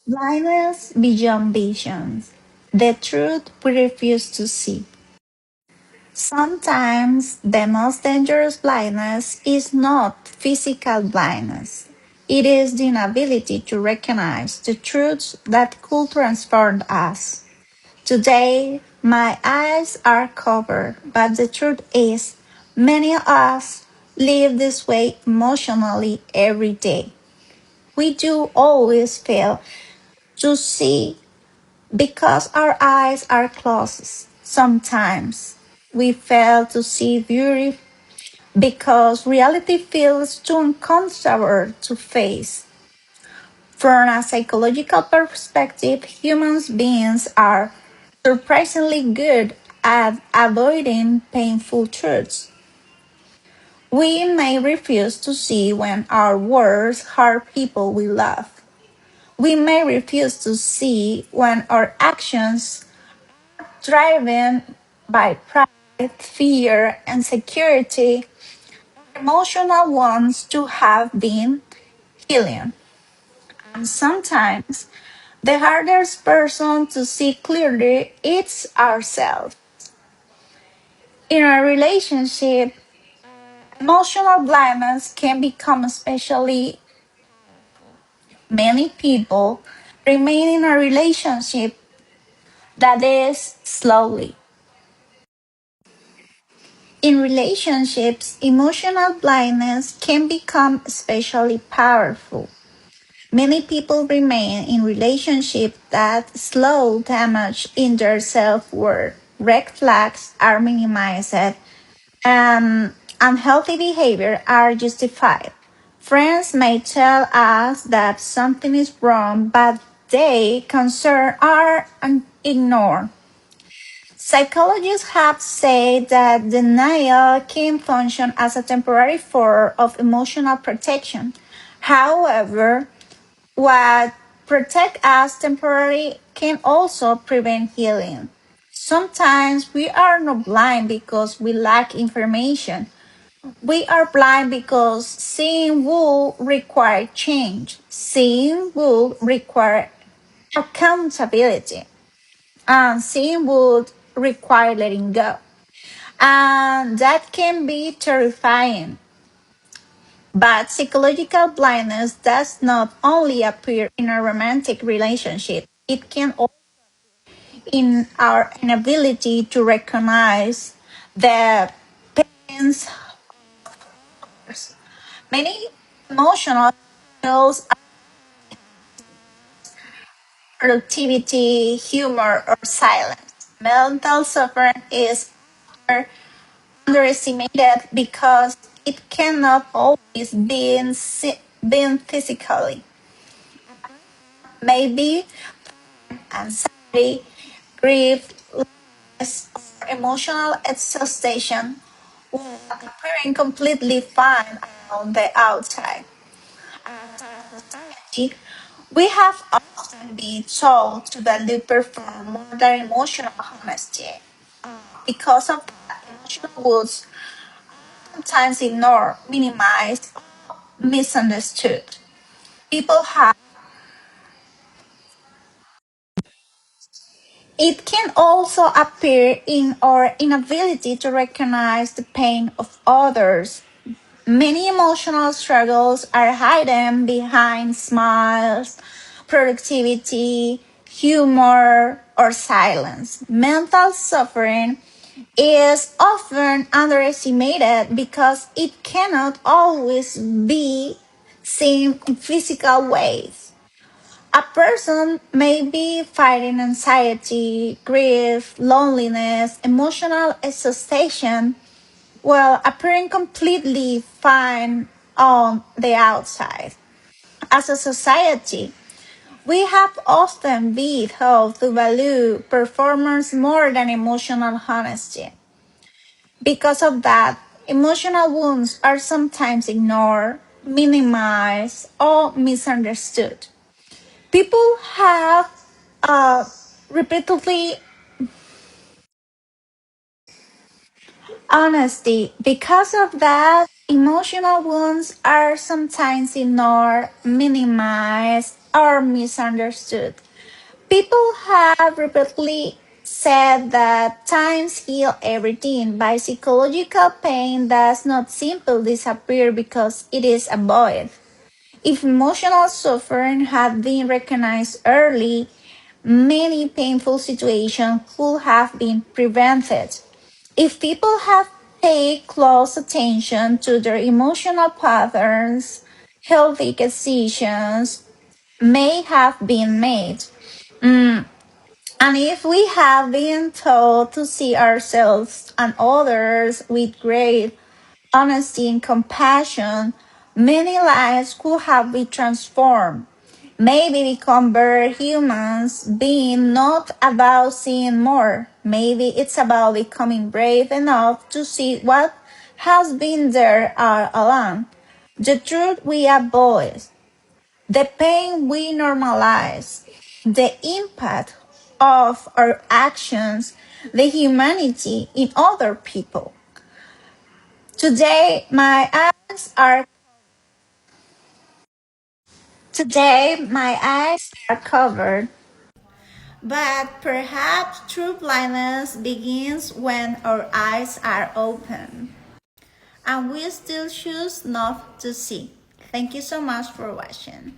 Blindness beyond visions. The truth we refuse to see. Sometimes the most dangerous blindness is not physical blindness. It is the inability to recognize the truths that could transform us. Today, my eyes are covered, but the truth is, many of us live this way emotionally every day. We do always fail to see because our eyes are closed. Sometimes we fail to see beauty because reality feels too uncomfortable to face. From a psychological perspective, human beings are surprisingly good at avoiding painful truths. We may refuse to see when our words hurt people we love. We may refuse to see when our actions driven by pride, fear, and security, emotional ones to have been healing. And sometimes the hardest person to see clearly is ourselves. In a relationship, emotional blindness can become especially many people remain in a relationship that is slowly. In relationships, emotional blindness can become especially powerful. Many people remain in relationships that slow damage in their self-worth. Red flags are minimized and unhealthy behavior are justified. Friends may tell us that something is wrong, but they concern are ignored. Psychologists have said that denial can function as a temporary form of emotional protection. However, what protects us temporarily can also prevent healing. Sometimes we are not blind because we lack information. We are blind because seeing will require change. Seeing will require accountability. And seeing would require letting go. And that can be terrifying. But psychological blindness does not only appear in a romantic relationship, it can also in our inability to recognize the pains. Many emotional skills, productivity, humor, or silence. Mental suffering is underestimated because it cannot always be physically. Maybe anxiety, grief, loss, or emotional exhaustion while appearing completely fine on the outside. We have often been told to value perform more than emotional honesty. Because of that, emotional wounds sometimes ignored, minimized, misunderstood. People have. It can also appear in our inability to recognize the pain of others. Many emotional struggles are hidden behind smiles, productivity, humor, or silence. Mental suffering is often underestimated because it cannot always be seen in physical ways. A person may be fighting anxiety, grief, loneliness, emotional exhaustion, while appearing completely fine on the outside. As a society, we have often been taught to value performance more than emotional honesty. Because of that, emotional wounds are sometimes ignored, minimized, or misunderstood. People have repeatedly honesty. Because of that, emotional wounds are sometimes ignored, minimized, or misunderstood. People have repeatedly said that times heal everything, but psychological pain does not simply disappear because it is avoided. If emotional suffering had been recognized early, many painful situations could have been prevented. If people had paid close attention to their emotional patterns, healthy decisions may have been made. Mm, And if we have been taught to see ourselves and others with great honesty and compassion, many lives could have been transformed. Maybe become better humans, being not about seeing more. Maybe it's about becoming brave enough to see what has been there all along. The truth we avoid, the pain we normalize, the impact of our actions, the humanity in other people. Today, my eyes are covered, but perhaps true blindness begins when our eyes are open and we still choose not to see. Thank you so much for watching.